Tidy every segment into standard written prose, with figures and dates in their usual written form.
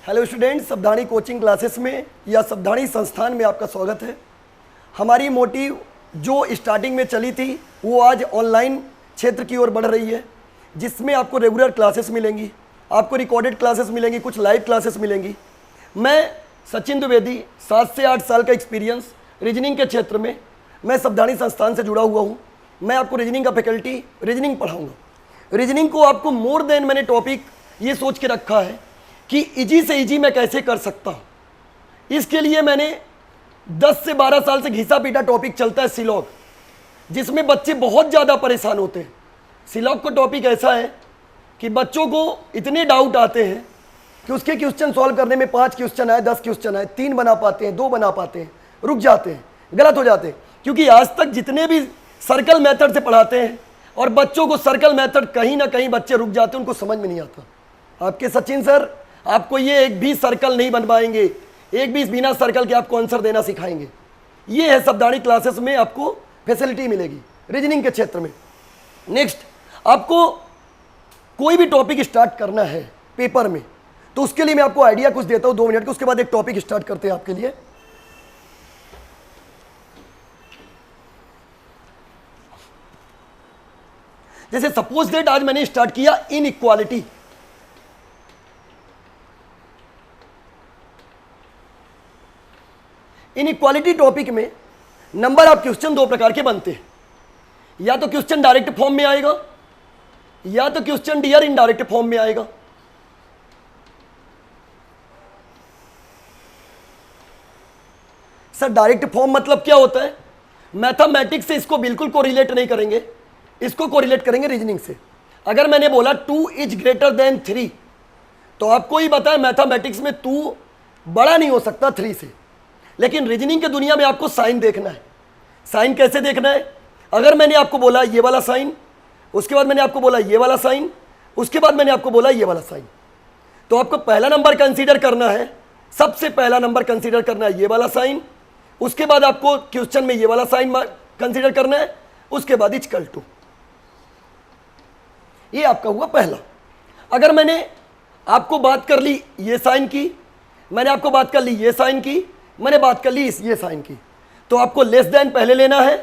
Hello students, सावधानी coaching classes में या सावधानी संस्थान में आपका स्वागत है। हमारी मोटिव जो स्टार्टिंग में चली थी वो आज ऑनलाइन क्षेत्र की ओर बढ़ रही है, जिसमें आपको रेगुलर क्लासेस मिलेंगी, आपको रिकॉर्डेड क्लासेस मिलेंगी, कुछ लाइव क्लासेस मिलेंगी। मैं सचिन द्विवेदी, 7 से 8 साल का एक्सपीरियंस रीजनिंग के क्षेत्र में, मैं सावधानी संस्थान से जुड़ा हुआ हूँ। मैं आपको रीजनिंग का फैकल्टी रीजनिंग पढ़ाऊँगा। रीजनिंग को आपको मोर देन मैंने टॉपिक ये सोच के रखा है कि इजी से इजी मैं कैसे कर सकता हूँ। इसके लिए मैंने 10 से 12 साल से घिसा पीटा टॉपिक चलता है सिलॉग, जिसमें बच्चे बहुत ज़्यादा परेशान होते हैं। सिलॉग का टॉपिक ऐसा है कि बच्चों को इतने डाउट आते हैं कि उसके क्वेश्चन सॉल्व करने में 5 क्वेश्चन आए, 10 क्वेश्चन आए, 3 बना पाते हैं, 2 बना पाते हैं, रुक जाते हैं, गलत हो जाते हैं। क्योंकि आज तक जितने भी सर्कल मेथड से पढ़ाते हैं और बच्चों को सर्कल मेथड कहीं ना कहीं बच्चे रुक जाते हैं, उनको समझ में नहीं आता। आपके सचिन सर आपको ये एक भी सर्कल नहीं बन पाएंगे, एक भी बिना सर्कल के आपको आंसर देना सिखाएंगे। ये है सावधानी क्लासेस में आपको फैसिलिटी मिलेगी रीजनिंग के क्षेत्र में। नेक्स्ट, आपको कोई भी टॉपिक स्टार्ट करना है पेपर में, तो उसके लिए मैं आपको आइडिया कुछ देता हूं 2 मिनट का, उसके बाद एक टॉपिक स्टार्ट करते हैं आपके लिए। जैसे सपोज दैट आज मैंने स्टार्ट किया इनइक्वालिटी। इनइक्वालिटी टॉपिक में नंबर ऑफ क्वेश्चन 2 प्रकार के बनते हैं। या तो क्वेश्चन डायरेक्ट फॉर्म में आएगा, या तो क्वेश्चन डियर इनडायरेक्ट फॉर्म में आएगा। सर डायरेक्ट फॉर्म मतलब क्या होता है? मैथमेटिक्स से इसको बिल्कुल कोरिलेट नहीं करेंगे, इसको कोरिलेट करेंगे रीजनिंग से। अगर मैंने बोला 2 इज ग्रेटर देन 3, तो आपको ही बताया मैथमेटिक्स में 2 बड़ा नहीं हो सकता 3 से। लेकिन रीजनिंग की दुनिया में आपको साइन देखना है। साइन कैसे देखना है? अगर मैंने आपको बोला ये वाला साइन, उसके बाद मैंने आपको बोला ये वाला साइन, उसके बाद मैंने आपको बोला ये वाला साइन, तो आपको पहला नंबर कंसीडर करना है, सबसे पहला नंबर कंसीडर करना है ये वाला साइन, उसके बाद आपको क्वेश्चन में ये वाला साइन कंसीडर करना है, उसके बाद इक्वल टू। ये आपका हुआ पहला। अगर मैंने आपको बात कर ली ये साइन की, मैंने आपको बात कर ली ये साइन की, मैंने बात कर ली ये साइन की, तो आपको लेस देन पहले लेना है,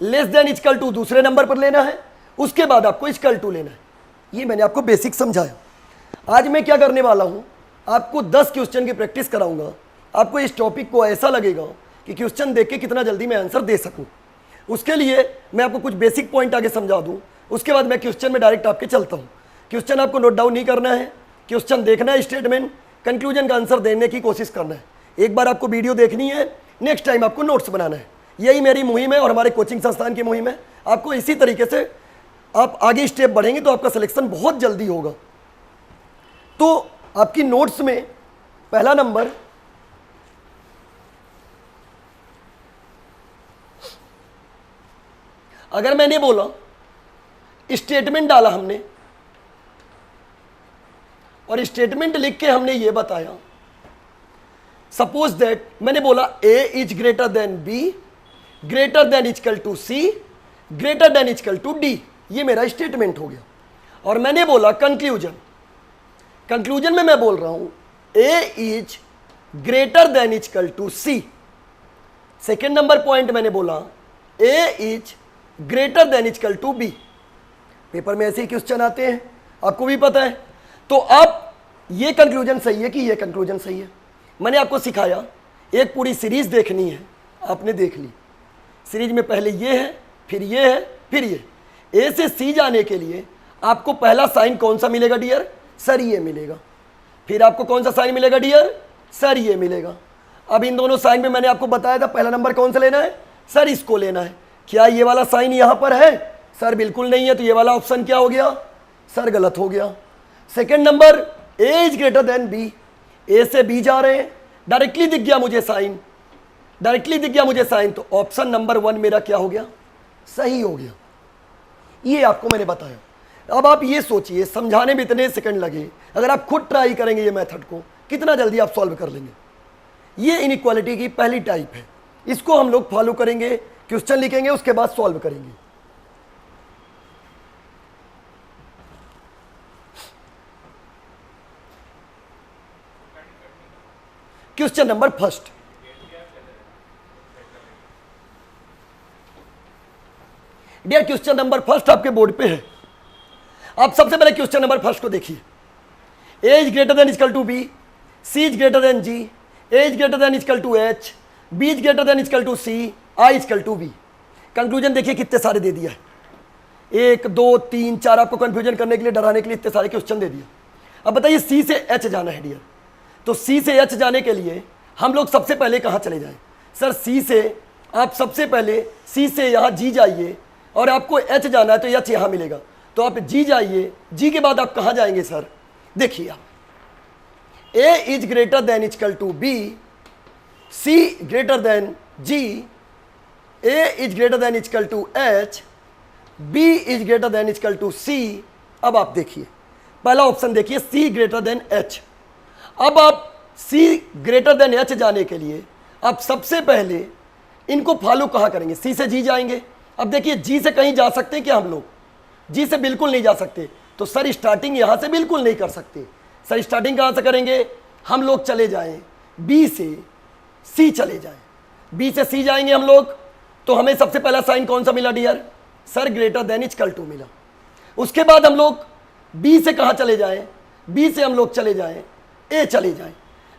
लेस देन इक्वल टू दूसरे नंबर पर लेना है, उसके बाद आपको इक्वल टू लेना है। ये मैंने आपको बेसिक समझाया। आज मैं क्या करने वाला हूं, आपको 10 क्वेश्चन की प्रैक्टिस कराऊंगा। आपको इस टॉपिक को ऐसा लगेगा कि क्वेश्चन देख के कितना जल्दी मैं आंसर दे सकूं। उसके लिए मैं आपको कुछ बेसिक पॉइंट आगे समझा दूं, उसके बाद मैं क्वेश्चन में डायरेक्ट आपके चलता हूं। क्वेश्चन आपको नोट डाउन नहीं करना है, क्वेश्चन देखना है, स्टेटमेंट कंक्लूजन का आंसर देने की कोशिश करना है। एक बार आपको वीडियो देखनी है, नेक्स्ट टाइम आपको नोट्स बनाना है। यही मेरी मुहिम है और हमारे कोचिंग संस्थान की मुहिम है। आपको इसी तरीके से आप आगे स्टेप बढ़ेंगे तो आपका सिलेक्शन बहुत जल्दी होगा। तो आपकी नोट्स में पहला नंबर, अगर मैंने बोला स्टेटमेंट डाला हमने और स्टेटमेंट लिख के हमने ये बताया, सपोज दैट मैंने बोला A is greater than B, greater than equal to C, greater than equal to D। ये मेरा स्टेटमेंट हो गया। और मैंने बोला कंक्लूजन, कंक्लूजन में मैं बोल रहा हूं A is greater than equal to C। Second number point मैंने बोला A is greater than equal to B। Paper में ऐसे ही क्वेश्चन आते हैं, आपको भी पता है। तो अब ये कंक्लूजन सही है कि ये कंक्लूजन सही है? मैंने आपको सिखाया एक पूरी सीरीज देखनी है, आपने देख ली। सीरीज में पहले ये है, फिर ये है, फिर ये। ए से सी जाने के लिए आपको पहला साइन कौन सा मिलेगा डियर? सर ये मिलेगा। फिर आपको कौन सा साइन मिलेगा डियर? सर ये मिलेगा। अब इन दोनों साइन में मैंने आपको बताया था पहला नंबर कौन सा लेना है? सर इसको लेना है। क्या ये वाला साइन यहां पर है? सर बिल्कुल नहीं है, तो ये वाला ऑप्शन क्या हो गया? सर गलत हो गया। Second number a is greater than b, a से बी जा रहे हैं, डायरेक्टली दिख गया मुझे साइन, डायरेक्टली दिख गया मुझे साइन, तो ऑप्शन नंबर 1 मेरा क्या हो गया? सही हो गया। ये आपको मैंने बताया। अब आप ये सोचिए, समझाने में इतने सेकंड लगे, अगर आप खुद ट्राई करेंगे ये मेथड को, कितना जल्दी आप सॉल्व कर लेंगे। ये इनइक्वालिटी की पहली टाइप है, इसको हम लोग फॉलो करेंगे, क्वेश्चन लिखेंगे, उसके बाद सॉल्व करेंगे। Question number first, dear question number first आपके बोर्ड पे है। आप सबसे पहले क्वेश्चन नंबर फर्स्ट को देखिए। A is greater than equal to B, C is greater than g, a is greater than equal to h, b is greater than equal to c, i equal to b. Conclusion देखिए कितने सारे दे दिया है, 1 2 3 4, आपको confusion करने के लिए, डराने के लिए इतने सारे क्वेश्चन दे दिया। अब बताइए सी से एच जाना है डियर, तो सी से एच जाने के लिए हम लोग सबसे पहले कहाँ चले जाएं? सर सी से आप सबसे पहले सी से यहाँ जी जाइए, और आपको एच जाना है तो एच यहाँ मिलेगा, तो आप जी जाइए, जी के बाद आप कहाँ जाएंगे सर? देखिए आप, a is greater than equal to B, c greater than g, a is greater than equal to h, b is greater than equal to c. अब आप देखिए पहला ऑप्शन देखिए, सी ग्रेटर देन एच। अब आप सी ग्रेटर देन एच जाने के लिए आप सबसे पहले इनको फॉलो कहाँ करेंगे? सी से जी जाएंगे। अब देखिए जी से कहीं जा सकते हैं क्या हम लोग? जी से बिल्कुल नहीं जा सकते, तो सर स्टार्टिंग यहाँ से बिल्कुल नहीं कर सकते। सर स्टार्टिंग कहाँ से करेंगे? हम लोग चले जाएं बी से सी चले जाएं, बी से सी जाएंगे हम लोग, तो हमें सबसे पहला साइन कौन सा मिला dear? Sir greater than equal to मिला। उसके बाद हम लोग बी से कहाँ चले जाएं? बी से हम लोग चले जाएं ए चले जाएं।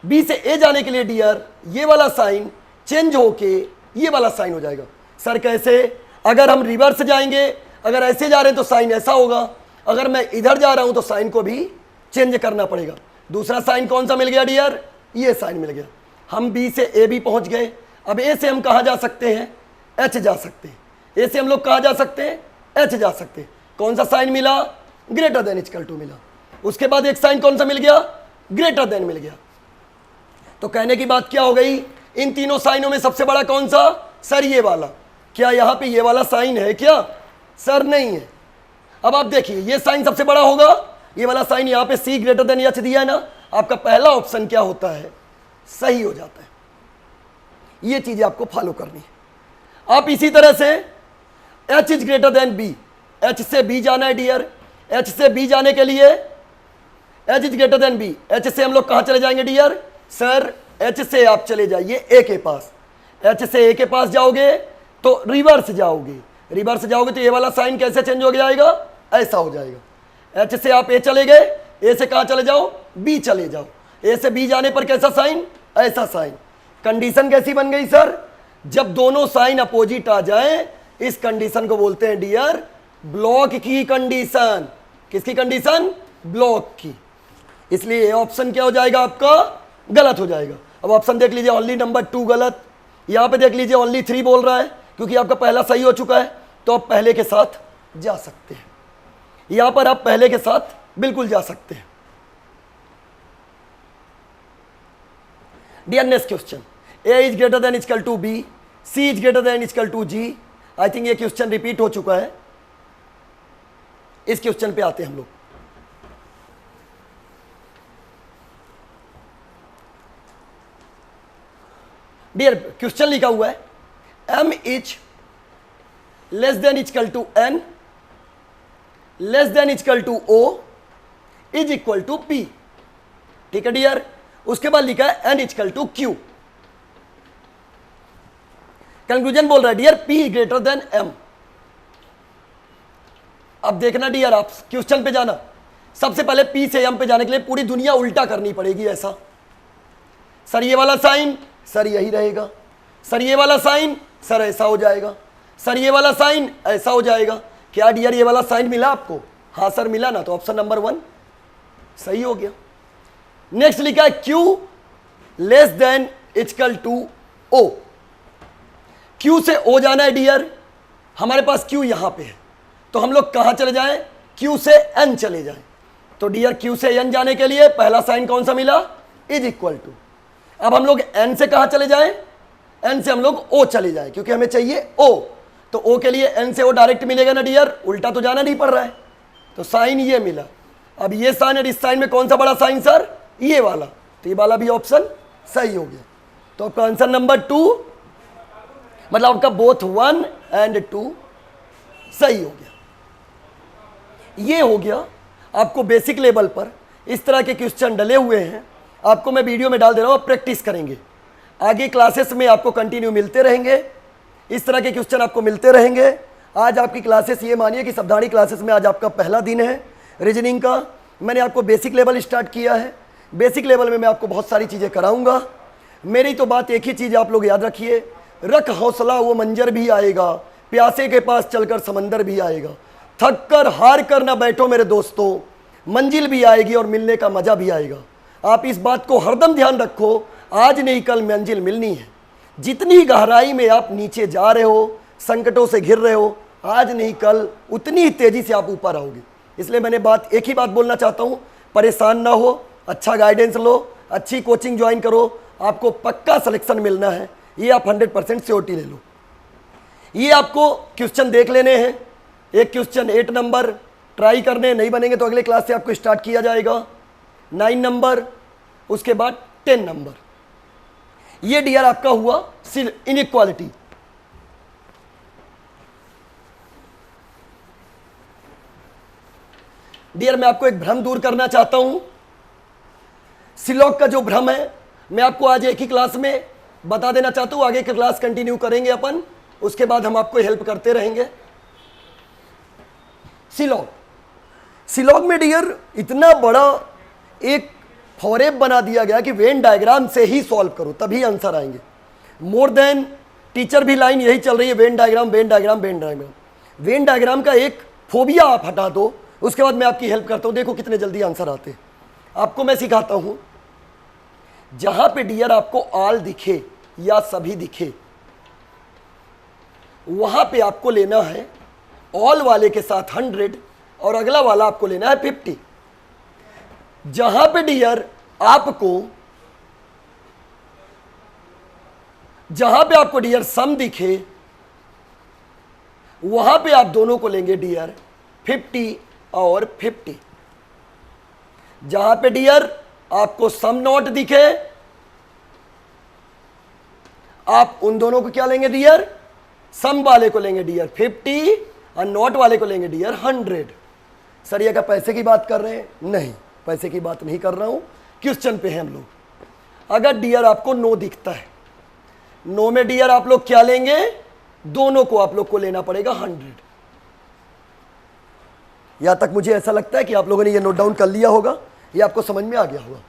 बी से ए जाने के लिए डियर ये वाला साइन चेंज होके ये वाला साइन हो जाएगा। सर कैसे? अगर हम रिवर्स जाएंगे, अगर ऐसे जा रहे हैं तो साइन ऐसा होगा, अगर मैं इधर जा रहा हूं तो साइन को भी चेंज करना पड़ेगा। दूसरा साइन कौन सा मिल गया डियर? ये साइन मिल गया। हम बी से ए भी पहुंच गए। अब ए से हम कहाँ जा सकते हैं? एच जा सकते हैं। ए से हम लोग कहाँ जा सकते हैं? एच जा सकते हैं। कौन सा साइन मिला? ग्रेटर देन इक्वल टू मिला। उसके बाद एक साइन कौन सा मिल गया? ग्रेटर देन मिल गया। तो कहने की बात क्या हो गई? इन तीनों साइनों में सबसे बड़ा कौन सा? सर ये वाला। क्या यहाँ पे ये वाला साइन है क्या? सर नहीं है। अब आप देखिए ये साइन सबसे बड़ा होगा, ये वाला साइन यहाँ पे सी ग्रेटर देन एच दिया है ना, आपका पहला ऑप्शन क्या होता है? सही हो जाता है। ये चीजें आपको फॉलो करनी है। आप इसी तरह से H is greater than B, H से बी जाना है डियर। एच से बी जाने के लिए H is greater than B, H से हम लोग कहाँ चले जाएंगे डियर? सर एच से आप चले जाइए ए के पास। एच से ए के पास जाओगे तो रिवर्स जाओगे, रिवर्स जाओगे तो ये वाला साइन कैसे चेंज हो जाएगा? ऐसा हो जाएगा। एच से आप ए चले गए, ए से कहाँ चले जाओ? बी चले जाओ। ए से बी जाने पर कैसा साइन? ऐसा साइन। कंडीशन कैसी बन गई सर? जब दोनों साइन अपोजिट आ जाए इस कंडीशन को बोलते हैं डियर ब्लॉक की कंडीशन। किसकी कंडीशन? ब्लॉक की। इसलिए ये ऑप्शन क्या हो जाएगा आपका? गलत हो जाएगा। अब ऑप्शन देख लीजिए, ओनली नंबर 2 गलत। यहाँ पे देख लीजिए ओनली 3 बोल रहा है, क्योंकि आपका पहला सही हो चुका है, तो आप पहले के साथ जा सकते हैं। यहां पर आप पहले के साथ बिल्कुल जा सकते हैं। Dear next question, A is greater than equal to B, C is greater than equal to G. I think ये क्वेश्चन रिपीट हो चुका है। इस क्वेश्चन पे आते हैं हम लोग। डियर क्वेश्चन लिखा हुआ है m is less than equal to n less than equal to o is equal to p। ठीक है डियर। उसके बाद लिखा है n equal to q। Conclusion बोल रहा है dear p greater than m। अब देखना डियर, आप क्वेश्चन पे जाना, सबसे पहले p से m पे जाने के लिए पूरी दुनिया उल्टा करनी पड़ेगी। ऐसा सर ये वाला साइन सर यही रहेगा, सर ये वाला साइन सर ऐसा हो जाएगा, सर ये वाला साइन ऐसा हो जाएगा। क्या डियर ये वाला साइन मिला आपको? हाँ सर मिला ना, तो ऑप्शन नंबर 1 सही हो गया। नेक्स्ट लिखा है Q less than equal to O। Q से O जाना है डियर, हमारे पास Q यहां पे है, तो हम लोग कहां चले जाएं? Q से N चले जाएं। तो डियर Q से N जाने के लिए पहला साइन कौन सा मिला? Is equal to. अब हम लोग N से कहां चले जाएं? N से हम लोग O चले जाएं, क्योंकि हमें चाहिए O। तो O के लिए N से O डायरेक्ट मिलेगा ना डियर, उल्टा तो जाना नहीं पड़ रहा है। तो साइन ये मिला। अब ये साइन और इस साइन में कौन सा बड़ा साइन सर? ये वाला। तो ये वाला भी ऑप्शन सही हो गया। तो आपका आंसर नंबर 2, मतलब आपका बोथ 1 एंड 2 सही हो गया। ये हो गया आपको बेसिक लेवल पर इस तरह के क्वेश्चन डले हुए हैं। आपको मैं वीडियो में डाल दे रहा हूँ, आप प्रैक्टिस करेंगे। आगे क्लासेस में आपको कंटिन्यू मिलते रहेंगे, इस तरह के क्वेश्चन आपको मिलते रहेंगे। आज आपकी क्लासेस ये मानिए कि सावधानी क्लासेस में आज आपका पहला दिन है रीजनिंग का। मैंने आपको बेसिक लेवल स्टार्ट किया है। बेसिक लेवल में मैं आपको बहुत सारी चीज़ें कराऊंगा। मेरी तो बात एक ही चीज़ आप लोग याद रखिए, रख हौसला वो मंजर भी आएगा, प्यासे के पास चलकर समंदर भी आएगा। थक कर हार कर ना बैठो मेरे दोस्तों, मंजिल भी आएगी और मिलने का मजा भी आएगा। आप इस बात को हरदम ध्यान रखो, आज नहीं कल मंजिल मिलनी है। जितनी गहराई में आप नीचे जा रहे हो, संकटों से घिर रहे हो, आज नहीं कल उतनी ही तेजी से आप ऊपर आओगे। इसलिए मैंने एक ही बात बोलना चाहता हूँ, परेशान ना हो, अच्छा गाइडेंस लो, अच्छी कोचिंग ज्वाइन करो, आपको पक्का सिलेक्शन मिलना है। ये आप 100% श्योरिटी ले लो। ये आपको क्वेश्चन देख लेने हैं। एक क्वेश्चन 8 नंबर ट्राई करने, नहीं बनेंगे तो अगले क्लास से आपको स्टार्ट किया जाएगा। 9 नंबर, उसके बाद 10 नंबर। ये डियर आपका हुआ इनइक्वालिटी। डियर मैं आपको एक भ्रम दूर करना चाहता हूं। सिलॉग का जो भ्रम है मैं आपको आज एक ही क्लास में बता देना चाहता हूं। आगे की क्लास कंटिन्यू करेंगे अपन, उसके बाद हम आपको हेल्प करते रहेंगे। सिलॉग में डियर इतना बड़ा एक फॉरेब बना दिया गया कि वेन डायग्राम से ही सॉल्व करो तभी आंसर आएंगे। मोर देन टीचर भी लाइन यही चल रही है, Venn diagram Venn diagram Venn diagram. Venn diagram का एक फोबिया आप हटा दो, उसके बाद मैं आपकी हेल्प करता हूं। देखो कितने जल्दी आंसर आते हैं। आपको मैं सिखाता हूं, जहां पे डियर आपको ऑल दिखे या सभी दिखे, वहां पे आपको लेना है ऑल वाले के साथ 100 और अगला वाला आपको लेना है 50। जहां पे डियर आपको डियर सम दिखे, वहां पे आप दोनों को लेंगे डियर 50 और 50। जहां पे डियर आपको सम नॉट दिखे, आप उन दोनों को क्या लेंगे डियर, सम वाले को लेंगे डियर 50 और नॉट वाले को लेंगे डियर 100। सर ये क्या पैसे की बात कर रहे हैं? नहीं, पैसे की बात नहीं कर रहा हूं, क्वेश्चन पे हैं हम लोग। अगर डियर आपको नो दिखता है, नो में डियर आप लोग क्या लेंगे, दोनों को आप लोग को लेना पड़ेगा 100। यहां तक मुझे ऐसा लगता है कि आप लोगों ने ये नोट डाउन कर लिया होगा, ये आपको समझ में आ गया होगा।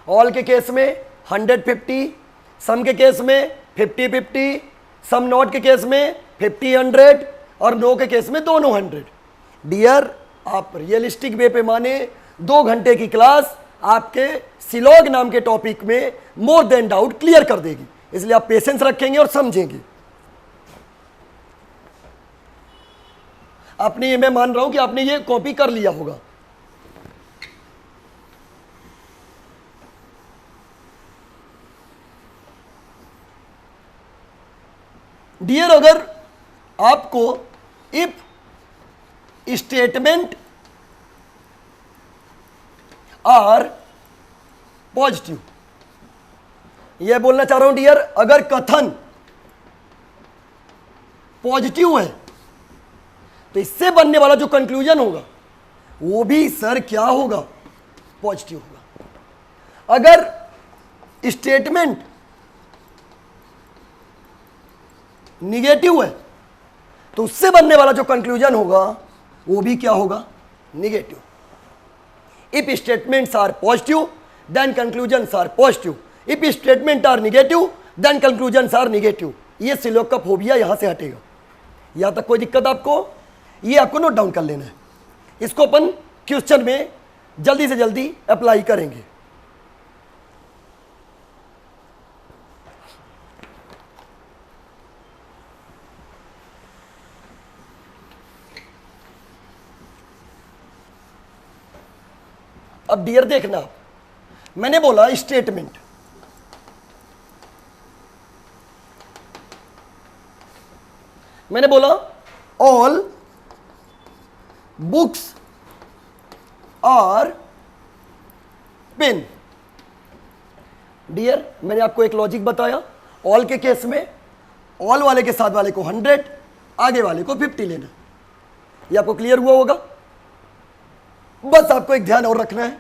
ऑल के केस में 100-50, सम के केस में 50-50, सम नॉट के केस में 50-100 और नो के केस में दोनों 100। डियर आप रियलिस्टिक वे पे माने 2 घंटे की क्लास आपके सिलॉग नाम के टॉपिक में मोर देन डाउट क्लियर कर देगी। इसलिए आप पेशेंस रखेंगे और समझेंगे। आपने ये, मैं मान रहा हूं कि आपने ये कॉपी कर लिया होगा। डियर अगर आपको इफ स्टेटमेंट आर पॉजिटिव, यह बोलना चाह रहा हूं डियर, अगर कथन पॉजिटिव है तो इससे बनने वाला जो कंक्लूजन होगा वो भी सर क्या होगा, पॉजिटिव होगा। अगर स्टेटमेंट निगेटिव है तो उससे बनने वाला जो कंक्लूजन होगा वो भी क्या होगा, negative. If statements are positive then conclusions are positive, if statement are negative then conclusions are negative. ये सिलॉग का फोबिया यहां से हटेगा। यहां तक कोई दिक्कत आपको? ये आपको नोट डाउन कर लेना है। इसको अपन क्वेश्चन में जल्दी से जल्दी अप्लाई करेंगे। अब डियर देखना, मैंने बोला स्टेटमेंट, मैंने बोला all books are pen. Dear मैंने आपको एक लॉजिक बताया, ऑल के केस में ऑल वाले के साथ वाले को 100, आगे वाले को 50 लेना। ये आपको क्लियर हुआ होगा? बस आपको एक ध्यान और रखना है।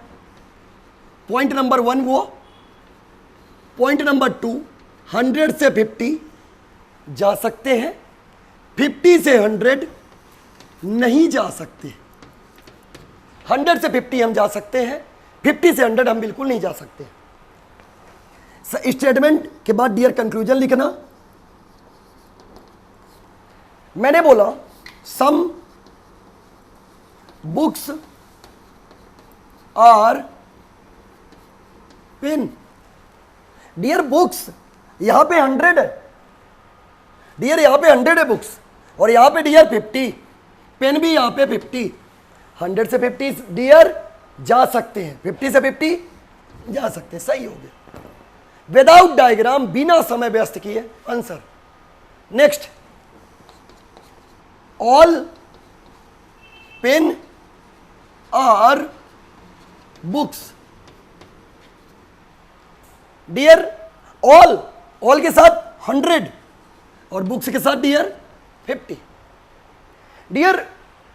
पॉइंट नंबर 1 वो पॉइंट नंबर 2, 100 से 50 जा सकते हैं, 50 से 100 नहीं जा सकते। 100 से 50 हम जा सकते हैं, 50 से 100 हम बिल्कुल नहीं जा सकते। स्टेटमेंट के बाद डियर कंक्लूजन लिखना। मैंने बोला some books are pen. Dear books यहां पे 100 है, डियर यहां पे 100 है बुक्स, और यहां पे डियर 50, पेन भी यहां पे 50। 100 से 50 डियर जा सकते हैं, 50 से 50 जा सकते हैं, सही हो गया। विदाउट डायग्राम, बिना समय व्यस्त किए answer. Next, all pen are books. Dear all के साथ 100 और बुक्स के साथ डियर 50। डियर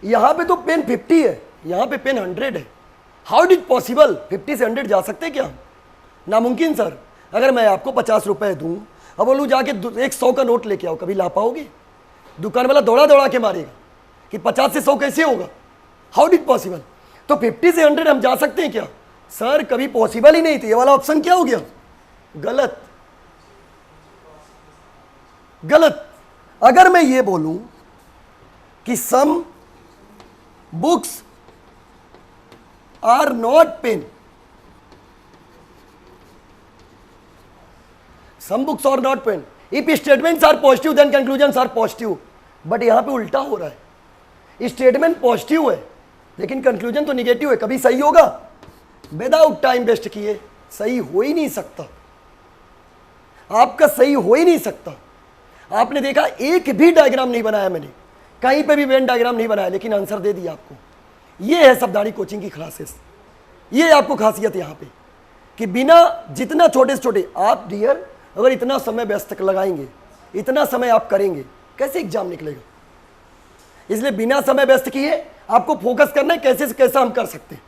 यहां पे तो पेन 50 है, यहां पे पेन 100 है। हाउ डिड पॉसिबल 50 से 100 जा सकते क्या? नामुमकिन सर। अगर मैं आपको 50 रुपए दूं, अब बोलूं जाके एक 100 का नोट लेके आओ, कभी ला पाओगे? दुकान वाला दौड़ा दौड़ा के मारेगा कि 50 से 100 कैसे होगा। How did possible? तो 50 से 100 हम जा सकते हैं क्या? सर कभी पॉसिबल ही नहीं थी। ये वाला ऑप्शन क्या हो गया? गलत, गलत। अगर मैं ये बोलूं कि some books are not pen, some books are not pen, if statements are positive then conclusions are positive. But यहां पे उल्टा हो रहा है, स्टेटमेंट पॉजिटिव है लेकिन कंक्लूजन तो निगेटिव है, कभी सही होगा? विदाउट टाइम वेस्ट किए सही हो ही नहीं सकता, आपका सही हो ही नहीं सकता। आपने देखा एक भी डायग्राम नहीं बनाया मैंने, कहीं पे भी वेन डायग्राम नहीं बनाया, लेकिन आंसर दे दिया आपको। ये है शब्दारी कोचिंग की क्लासेस, ये आपको खासियत यहां पे कि बिना जितना छोटे से छोटे आप डियर अगर इतना समय व्यस्त लगाएंगे, इतना समय आप करेंगे, कैसे एग्जाम निकलेगा? इसलिए बिना समय व्यस्त किए आपको फोकस करना है कैसे से कैसा हम कर सकते हैं।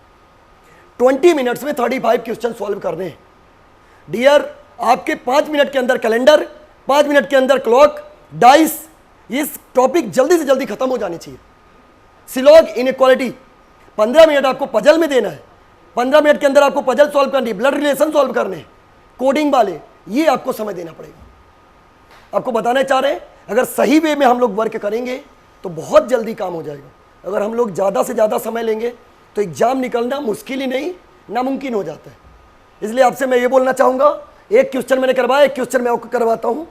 20 मिनट्स में 35 क्वेश्चन सॉल्व करने हैं डियर। आपके 5 मिनट के अंदर कैलेंडर, 5 मिनट के अंदर क्लॉक, डाइस, ये टॉपिक जल्दी से जल्दी खत्म हो जानी चाहिए। सिलॉग इनइक्वालिटी 15 मिनट आपको पजल में देना है, 15 मिनट के अंदर आपको पजल सॉल्व करनी है, ब्लड रिलेशन सॉल्व करने हैं, कोडिंग वाले, ये आपको समय देना पड़ेगा। आपको बताना चाह रहे हैं अगर सही वे में हम लोग वर्क करेंगे तो बहुत जल्दी काम हो जाएगा। अगर हम लोग ज़्यादा से ज़्यादा समय लेंगे तो एग्जाम निकलना मुश्किल ही नहीं नामुमकिन हो जाता है। इसलिए आपसे मैं ये बोलना चाहूँगा, एक क्वेश्चन मैंने करवाया, एक क्वेश्चन मैं आपको करवाता हूँ।